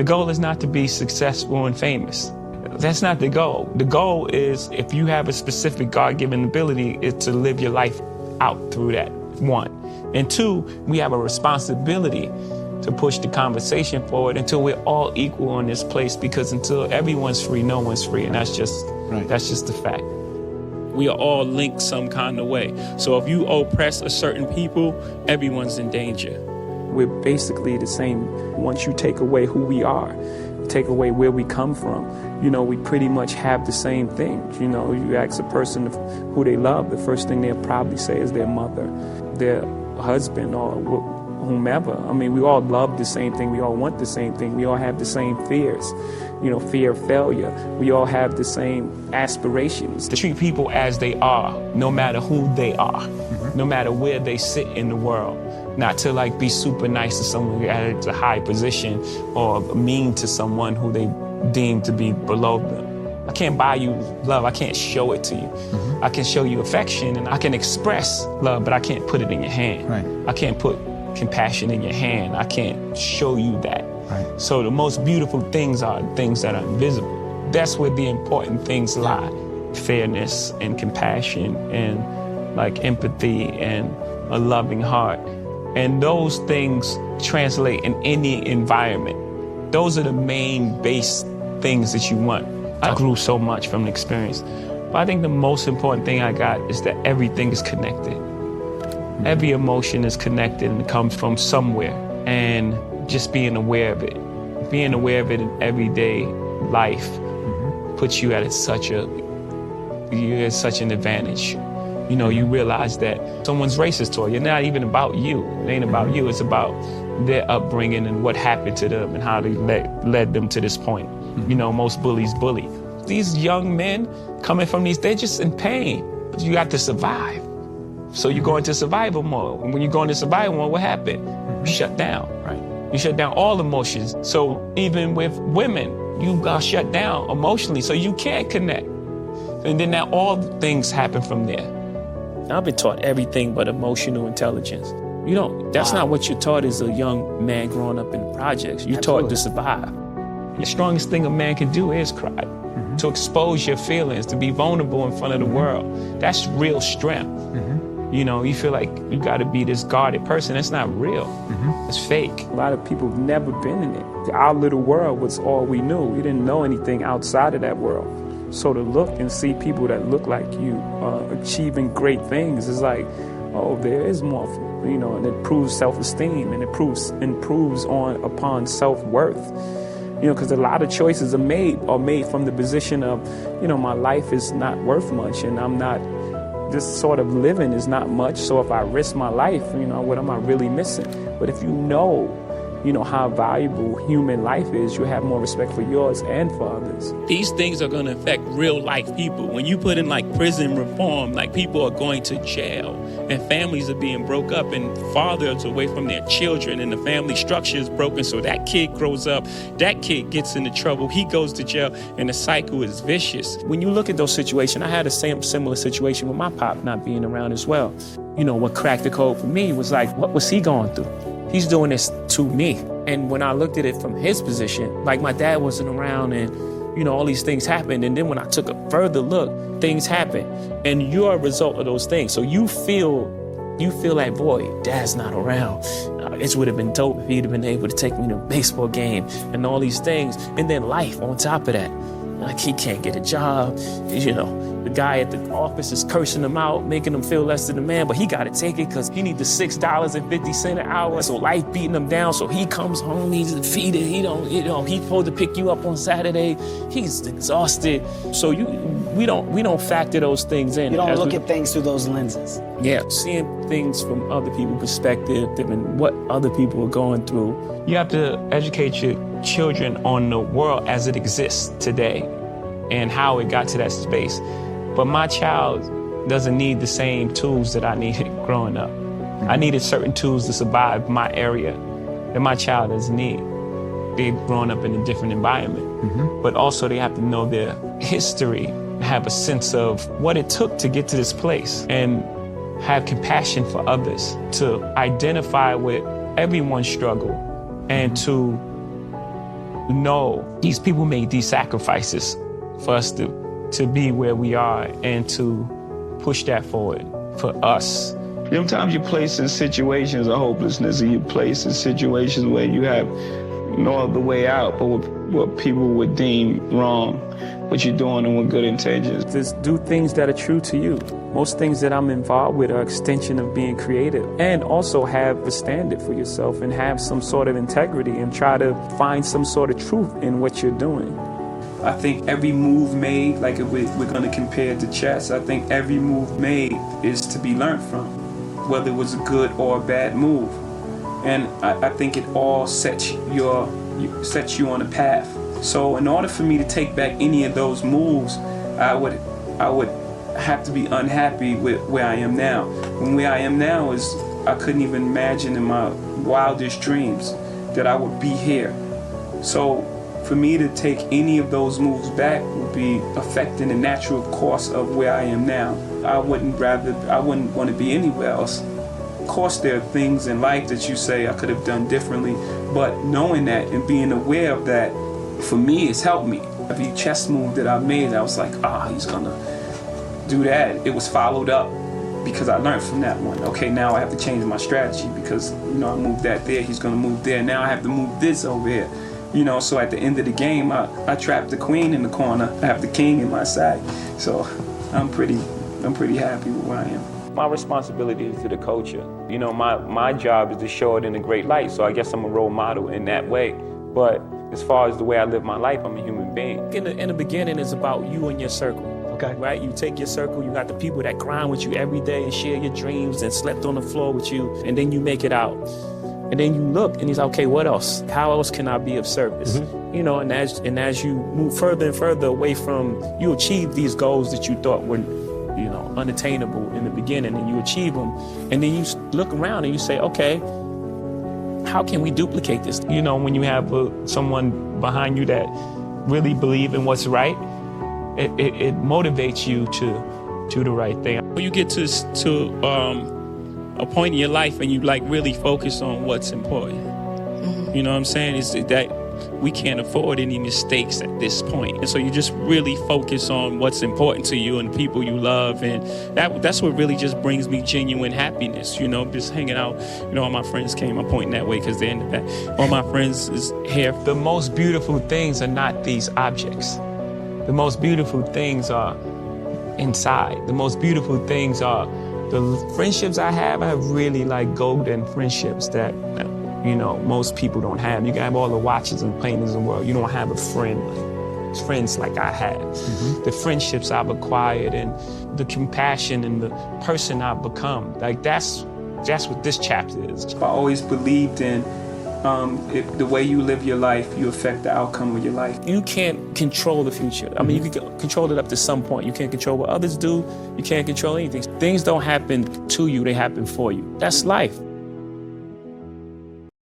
The goal is not to be successful and famous. That's not the goal. The goal is, if you have a specific God-given ability, is to live your life out through that, one. And two, we have a responsibility to push the conversation forward until we're all equal in this place, because until everyone's free, no one's free. And that's just the fact. We are all linked some kind of way. So if you oppress a certain people, everyone's in danger. We're basically the same. Once you take away who we are, take away where we come from, we pretty much have the same things. You ask a person who they love, the first thing they'll probably say is their mother, their husband, or whomever. I mean, we all love the same thing. We all want the same thing. We all have the same fears, fear of failure. We all have the same aspirations. To treat people as they are, no matter who they are, no matter where they sit in the world. Not to be super nice to someone at a high position, or mean to someone who they deem to be below them. I can't buy you love. I can't show it to you. I can show you affection, and I can express love, but I can't put it in your hand. Right. I can't put compassion in your hand. I can't show you that. Right. So the most beautiful things are things that are invisible. That's where the important things lie. Fairness and compassion and empathy and a loving heart. And those things translate in any environment. Those are the main base things that you want. I grew so much from the experience. But I think the most important thing I got is that everything is connected. Every emotion is connected and comes from somewhere. And just being aware of it. Being aware of it in everyday life puts you at such an advantage. You realize that someone's racist toward you. It's not even about you. It ain't about you. It's about their upbringing and what happened to them and how they led them to this point. Most bullies bully. These young men coming from they're just in pain. But you got to survive. So you go into survival mode. And when you go into survival mode, what happened? You shut down. Right. You shut down all emotions. So even with women, you got shut down emotionally, so you can't connect. And then now all things happen from there. I've been taught everything but emotional intelligence. That's not what you're taught as a young man growing up in the projects. You're taught to survive. The strongest thing a man can do is cry. To expose your feelings, to be vulnerable in front of the world. That's real strength. You feel like you got to be this guarded person. That's not real. It's fake. A lot of people have never been in it. Our little world was all we knew. We didn't know anything outside of that world. So to look and see people that look like you achieving great things is like, oh, there is more, and it proves self-esteem, and it improves upon self-worth. Because a lot of choices are made from the position of, my life is not worth much, and I'm not, this sort of living is not much. So if I risk my life, what am I really missing? But if you know how valuable human life is, you have more respect for yours and for others. These things are going to affect real life people. When you put in prison reform, people are going to jail and families are being broke up and fathers away from their children and the family structure is broken. So that kid grows up, that kid gets into trouble, he goes to jail, and the cycle is vicious. When you look at those situations, I had a similar situation with my pop not being around as well. What cracked the code for me was what was he going through? He's doing this to me. And when I looked at it from his position, my dad wasn't around and, all these things happened. And then when I took a further look, things happened. And you're a result of those things. So you feel like, boy, dad's not around. It would have been dope if he'd have been able to take me to a baseball game and all these things. And then life on top of that. He can't get a job, the guy at the office is cursing him out, making him feel less than a man, but he got to take it because he needs the $6.50 an hour. So life beating him down. So he comes home, he's defeated. He's supposed to pick you up on Saturday. He's exhausted. So we don't factor those things in. You don't look at things through those lenses. Yeah, seeing things from other people's perspective and what other people are going through. You have to educate your children on the world as it exists today and how it got to that space. But my child doesn't need the same tools that I needed growing up. I needed certain tools to survive my area that my child doesn't need. They've grown up in a different environment, but also they have to know their history, have a sense of what it took to get to this place, and have compassion for others, to identify with everyone's struggle, and to know these people made these sacrifices for us to be where we are and to push that forward for us. Sometimes you're placed in situations of hopelessness, and you're placed in situations where you have no other way out but what people would deem wrong, but you're doing them with good intentions. Just do things that are true to you. Most things that I'm involved with are extension of being creative, and also have a standard for yourself and have some sort of integrity and try to find some sort of truth in what you're doing. I think every move made, like if we're going to compare it to chess, I think every move made is to be learned from, whether it was a good or a bad move. And I think it all sets you on a path. So in order for me to take back any of those moves, I would have to be unhappy with where I am now. And where I am now is, I couldn't even imagine in my wildest dreams that I would be here. So for me to take any of those moves back would be affecting the natural course of where I am now. I wouldn't want to be anywhere else. Of course, there are things in life that you say I could have done differently, but knowing that and being aware of that, for me, it's helped me. Every chess move that I made, I was like, he's gonna do that. It was followed up because I learned from that one. Okay, now I have to change my strategy because, I moved that there, he's gonna move there. Now I have to move this over here. So at the end of the game, I trapped the queen in the corner. I have the king in my side. So I'm pretty happy with where I am. My responsibility is to the culture. My job is to show it in a great light. So I guess I'm a role model in that way. But as far as the way I live my life, I'm a human being. In the beginning, it's about you and your circle. Okay. Right? You take your circle, you got the people that grind with you every day and share your dreams and slept on the floor with you, and then you make it out. And then you look and he's like, okay, what else? How else can I be of service? Mm-hmm. And as you move further and further away from, you achieve these goals that you thought were, unattainable in the beginning, and you achieve them. And then you look around and you say, okay, how can we duplicate this? When you have someone behind you that really believe in what's right, it motivates you to do the right thing. When you get to a point in your life and you really focus on what's important. Mm-hmm. You know what I'm saying? Is that we can't afford any mistakes at this point. And so you just really focus on what's important to you and the people you love. And that's what really just brings me genuine happiness, just hanging out. All my friends came, I'm pointing that way because they're in the back. All my friends is here. The most beautiful things are not these objects. The most beautiful things are inside. The most beautiful things are the friendships I have really golden friendships that, most people don't have. You can have all the watches and paintings in the world. You don't have friends like I have. Mm-hmm. The friendships I've acquired and the compassion and the person I've become. That's what this chapter is. I always believed in the way you live your life, you affect the outcome of your life. You can't control the future. I mean, you can control it up to some point. You can't control what others do. You can't control anything. Things don't happen to you, they happen for you. That's life.